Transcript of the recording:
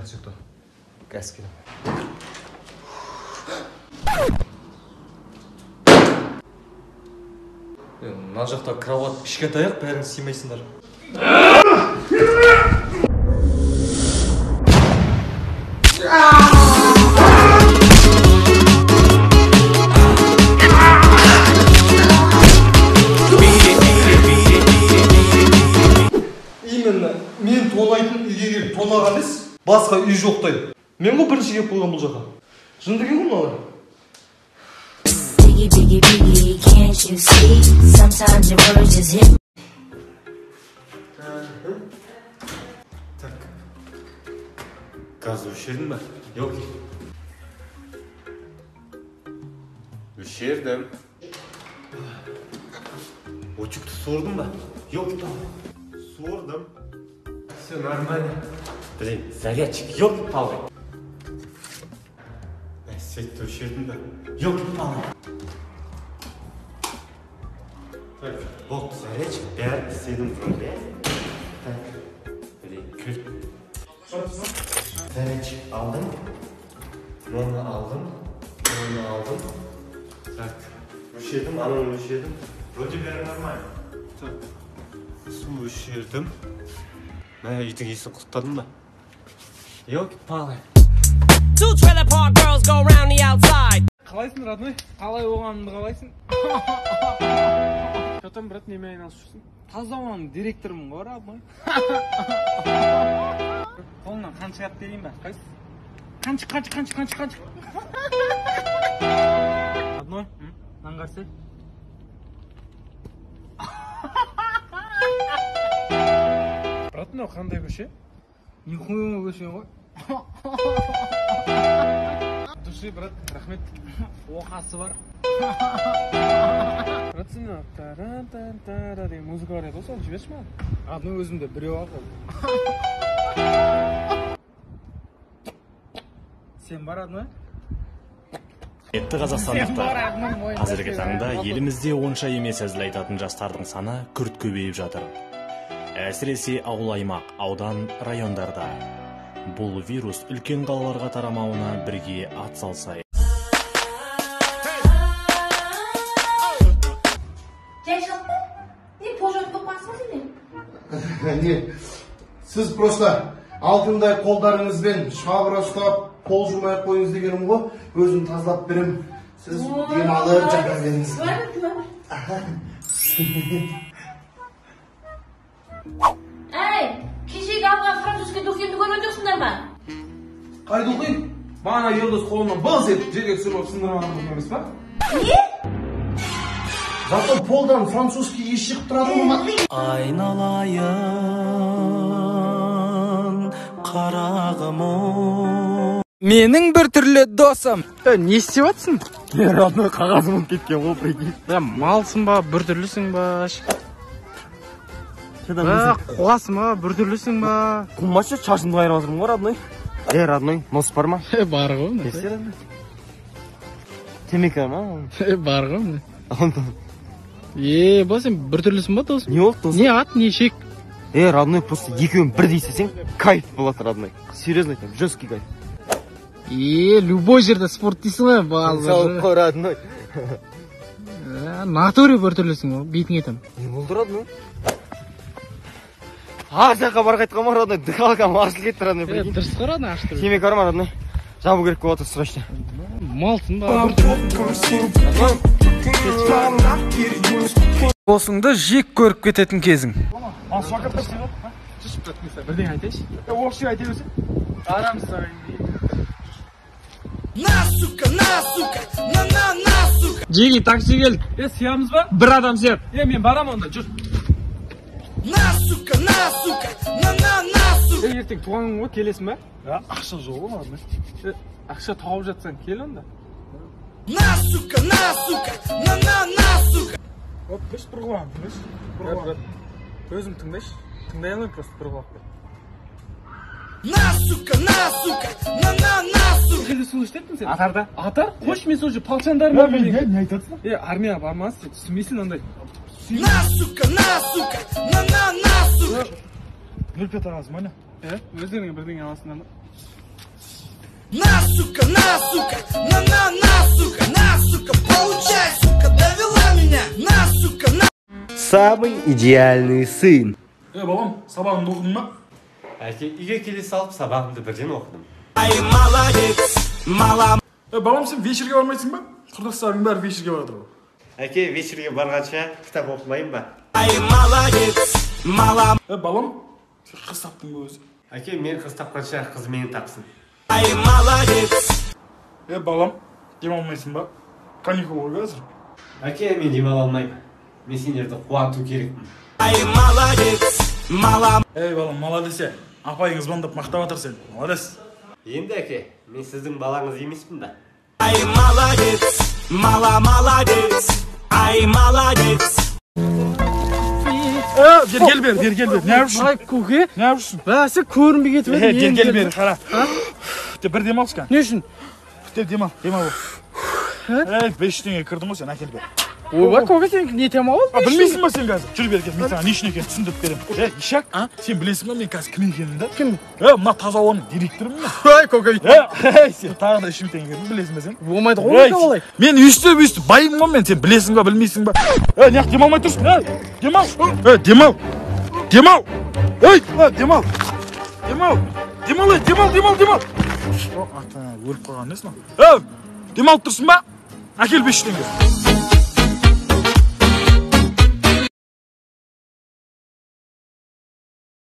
Жото. Газ келем. Мына жақта кровать кішкентаяқ, бәріңіз сыймайсыңдар. Именно мен тонайтын үйге келіп тонаған емес, басқа үй жоқтайды. Мен ғой бірінші келіп қойған бұл жаққа. Жынды екен ғой мыналар. Biggie, can't you see? Sometimes your words just hit me. Так. Gaz өшірдің ба? Yok. Өшірдім. Очукты суырдың ба? Yok. Суырдым. Все нормально. Блин, зарядчик ёлки-палы. Светті өшірдің ба? Ёлки-палы. Так, болды, зарядчик бәрі істедім вроде. Так, блин, кілт. Зарядчик алдым. Оны алдым. Так, өшірдім, ананы өшірдім. Вроде бәрі нормально. Так, су өшірдім. Мә, үйдің есін құттадым ба? Ёлки-палы. Two trailer park girls go round the outside. Қалайсың, родной? Қалай оғанымды қалайсың? Шатан, брат, неме айналысып жүрсің? Тазаманың директорымын ғой, родной. Қолыңнан қан шығады дейін ба? Қайсыз? Қанчы. Родной, аңғарсы? Брат, мынау қандай көше? Нихуя көше ғой. Души, брат, рахмет. Оқасы бар. Брат, сен та-ра-та-та-ра деген музыка бар еді ғой, соны жіберші маған. Адны өзімде біреу ақ ол. Сен бар адны? Етті қазақстандықтар, қазіргі таңда елімізде онша емес әзіл айтатын жастардың саны күрт көбейіп жатыр. Әсіресе ауыл аймақ, аудан, райондарда. Бұл вирус үлкен қалаларға тарамауына бірге ат салсай. Не, сіз просто алтындай қолдарыңызбен шабыра ұстап, қол жумай қойыңыз дегенім ғой, өзім тазалап берем. Сіз ден алып жатар дедіңіз. Эй, кешегі алған французский духтемді көріп өтесіңдер ма? Қайды оқиын? Бағана елдос қолынан быз етіп жерге түсіріп сындырмаған емес па? Не? Зато полдан французский еш шығып тұрады ма? Айналайын қарағым оу. Менің бір түрлі досым. Не істеп жатсың? Родной қағазым кеткен ғой, прикинь. Малсың ба, бір түрлісің ба? Қуасың ба, бір түрлісің ба? Құмашы шашымды қайырып отырмын ғой, родной. Родной, нос бар ма? Бар ғой. Темекі ма? Бар ғой. Ба, сен бір түрлісің ба, досым? Не болды, досым? Не ат, не шек? Родной, просто екеуін бір дейсесең, кайф болады, родной. Серьезно айтам, жесткий кайф. Любой жерде спорт дейсің ғой, Сауып қой, родной. Натуре бір түрлісің ғой, бетің етім. Не болды, родной? Жаққа бар қайтқан ма, родной? Дықалған асыл кетті, родной. Дұрыс қой, родной, ашты. Темекі бар ма, родной? Жабу керек болып отыр, срочно. Малсың ба, бір түрлісің. Досыңды жек көріп кететін кезің. Бірден айтайшы. Оқшы айтай өсі. Арамсың. Жеги, такси келді. Сиямыз ба? Бір адам сияды. Мен барам онда, жүр. Ертең туғаның ғой, келесің ба? Ақша жоқ ғой, маған. Ақша тауып жатсаң, кел онда. Оп, біз бір құлағым, өзім тыңдайшы. Тыңдай алмай просто бір құлақпен. Қайда сол іштеттің сен? Атарда. Атар? Қош, мен сол же палчандарым. Не айтатсың? Армияға бармасың, түсінбейсің андай. Нөл пет аласың ба, не? Өздеріңе бірдеңе аласыңдар ма? На, сука, получай, сука, довела меня. На, сука, на. Самый идеальный сын. Балам, сабағыңды оқыдың ба? Әке, үйге келе салып сабағымды бірден оқыдым. Балам, сен вечерге бармайсың ба? Құрдастарың бәрі вечерге барады ғой. Әке, вечерге барғанша кітап оқымайын ба? Балам, сен қыз таптың ба өзі? Әке, мен қыз тапқанша қыз мені тапсын. Балам, демалмайсың ба? Каникул ғой қазір. Әке, мен демала алмаймын. Мен сендерді қуанту керекпін. Балам, молодец. Апайың звондап мақтап жатыр сен. Молодец. Енді әке, мен сіздің балаңыз емеспін ба? Бер. Не yapıyorsun? Ay koku. Ne yapıyorsun? Ben size körünbü getirmedim. Gel beri, kara. Bir dem alsın. Ne için? Dem al bu. 5 tane kırdın o sen, gel beri. Oy bak koku sen ne tema oldu? Bilmeysin mi sen gazı? Şuraya beri gel, bir tane ne işine gel, түсіндіріп беремін. İşak, sen bilesің mi ben қазір кім екенімді? Kim? Мына таза ауаның директорымын мен. Ay koku. Сен тағы да ішім теңгердің, білесің бе сен? Болмайды ғой қалай? Мен өйстіп байым ғой мен, сен білесің ба, білмейсің ба? Неғып демалмай тұрсың? Демал. Демал. Ата, өліп қалған несін? Демалып тұрсың ба? Әкел 5 теңге.